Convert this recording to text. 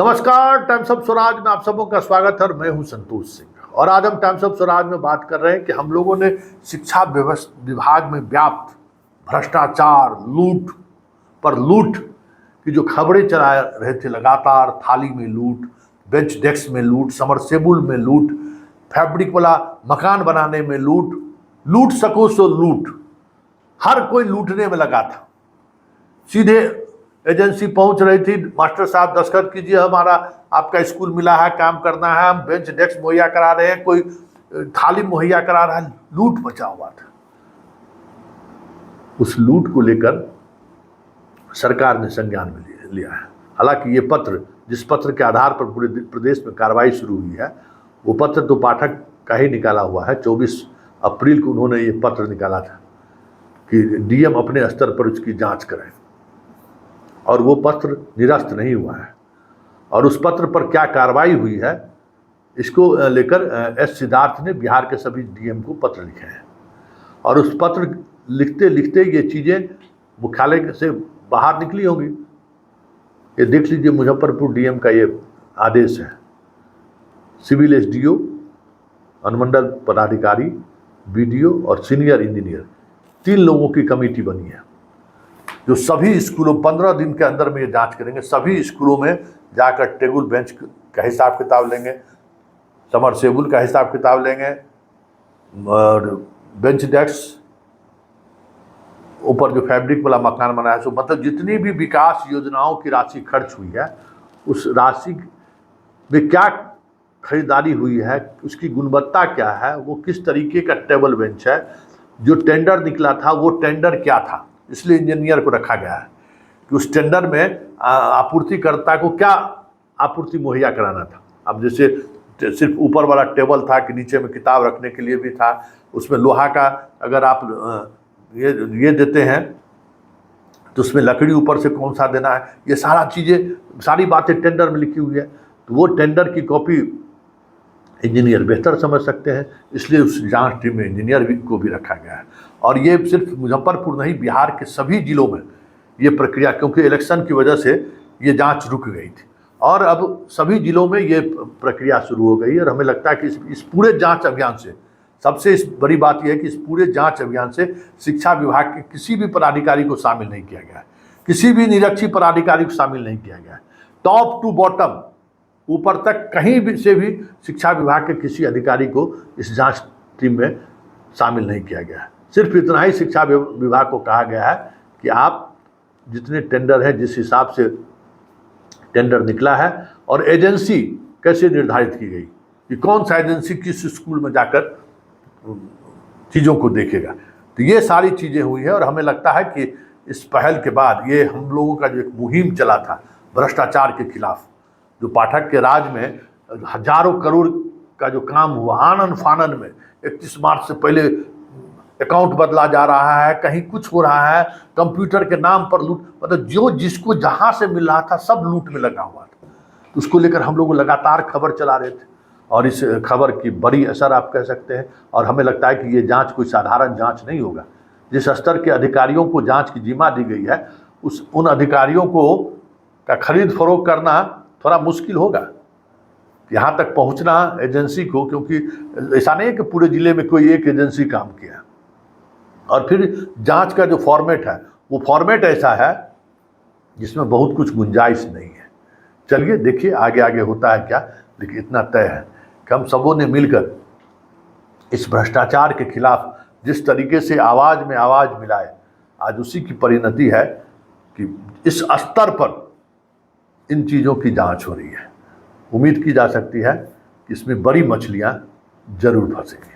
नमस्कार, times of Swaraj में आप सबों का स्वागत है और मैं हूं संतोष सिंह। और आज हम टाइम्स ऑफ स्वराज में बात कर रहे हैं कि हम लोगों ने शिक्षा विभाग में व्याप्त भ्रष्टाचार, लूट की जो खबरें चला रहे थे लगातार, थाली में लूट, बेंच डेस्क में लूट, समरसेबुल में लूट, फैब्रिक वाला मकान बनाने में लूट सको सो लूट, हर कोई लूटने में लगा था। सीधे एजेंसी पहुंच रही थी, मास्टर साहब दस्तखत कीजिए, हमारा आपका स्कूल मिला है, काम करना है, हम बेंच डेस्क मुहैया करा रहे हैं, कोई थाली मुहैया करा रहा है। लूट मचा हुआ था। उस लूट को लेकर सरकार ने संज्ञान में लिया है। हालांकि ये पत्र, जिस पत्र के आधार पर पूरे प्रदेश में कार्रवाई शुरू हुई है, वो पत्र तो पाठक का ही निकाला हुआ है। 24 अप्रैल को उन्होंने ये पत्र निकाला था कि डीएम अपने स्तर पर उसकी जांच करें, और वो पत्र निरस्त नहीं हुआ है। और उस पत्र पर क्या कार्रवाई हुई है, इसको लेकर एस सिद्धार्थ ने बिहार के सभी डीएम को पत्र लिखे हैं। और उस पत्र लिखते लिखते ये चीज़ें मुख्यालय से बाहर निकली होंगी। ये देख लीजिए, मुजफ्फरपुर डीएम का ये आदेश है। सिविल एसडीओ, अनुमंडल पदाधिकारी, बीडीओ और सीनियर इंजीनियर, 3 लोगों की कमेटी बनी है जो सभी स्कूलों 15 दिन के अंदर में ये जांच करेंगे। सभी स्कूलों में जाकर टेबल बेंच का हिसाब किताब लेंगे, समरसेबुल का हिसाब किताब लेंगे, और बेंच डेस्क, ऊपर जो फैब्रिक वाला मकान बना है, सो मतलब जितनी भी विकास योजनाओं की राशि खर्च हुई है, उस राशि में क्या खरीदारी हुई है, उसकी गुणवत्ता क्या है, वो किस तरीके का टेबल बेंच है, जो टेंडर निकला था वो टेंडर क्या था। इसलिए इंजीनियर को रखा गया है कि उस टेंडर में आपूर्तिकर्ता को क्या आपूर्ति मुहैया कराना था। अब जैसे सिर्फ ऊपर वाला टेबल था कि नीचे में किताब रखने के लिए भी था, उसमें लोहा का अगर आप ये देते हैं तो उसमें लकड़ी ऊपर से कौन सा देना है, ये सारी बातें टेंडर में लिखी हुई है। तो वो टेंडर की कॉपी इंजीनियर बेहतर समझ सकते हैं, इसलिए उस जांच टीम में इंजीनियर को भी रखा गया है। और ये सिर्फ मुजफ्फरपुर नहीं, बिहार के सभी जिलों में ये प्रक्रिया, क्योंकि इलेक्शन की वजह से ये जांच रुक गई थी, और अब सभी जिलों में ये प्रक्रिया शुरू हो गई है। और हमें लगता है कि इस पूरे जांच अभियान से सबसे बड़ी बात यह है कि इस पूरे जांच अभियान से शिक्षा विभाग के किसी भी पदाधिकारी को शामिल नहीं किया गया है, किसी भी निरक्षी पदाधिकारी को शामिल नहीं किया गया है। टॉप टू बॉटम, ऊपर तक कहीं भी से भी शिक्षा विभाग के किसी अधिकारी को इस जांच टीम में शामिल नहीं किया गया है। सिर्फ इतना ही शिक्षा विभाग को कहा गया है कि आप जितने टेंडर हैं, जिस हिसाब से टेंडर निकला है, और एजेंसी कैसे निर्धारित की गई कि कौन सा एजेंसी किस स्कूल में जाकर चीज़ों को देखेगा, तो ये सारी चीज़ें हुई है। और हमें लगता है कि इस पहल के बाद ये हम लोगों का जो एक मुहिम चला था भ्रष्टाचार के खिलाफ, जो पाठक के राज में हजारों करोड़ का जो काम हुआ, आनन फानन में 31 मार्च से पहले अकाउंट बदला जा रहा है, कहीं कुछ हो रहा है, कंप्यूटर के नाम पर लूट, मतलब जो जिसको जहाँ से मिल रहा था सब लूट में लगा हुआ था। तो उसको लेकर हम लोग लगातार खबर चला रहे थे, और इस खबर की बड़ी असर आप कह सकते हैं। और हमें लगता है कि ये जांच कोई साधारण जांच नहीं होगा। जिस स्तर के अधिकारियों को जांच की जिम्मा दी गई है, उन अधिकारियों को का खरीद फरोख्त करना थोड़ा मुश्किल होगा, यहाँ तक पहुँचना एजेंसी को, क्योंकि ऐसा नहीं है कि पूरे ज़िले में कोई एक एजेंसी काम किया। और फिर जांच का जो फॉर्मेट है, वो फॉर्मेट ऐसा है जिसमें बहुत कुछ गुंजाइश नहीं है। चलिए देखिए आगे आगे होता है क्या, लेकिन इतना तय है कि हम सबों ने मिलकर इस भ्रष्टाचार के खिलाफ जिस तरीके से आवाज़ में आवाज़ मिलाए, आज उसी की परिणति है कि इस स्तर पर इन चीज़ों की जांच हो रही है। उम्मीद की जा सकती है कि इसमें बड़ी मछलियां जरूर फंसेंगी।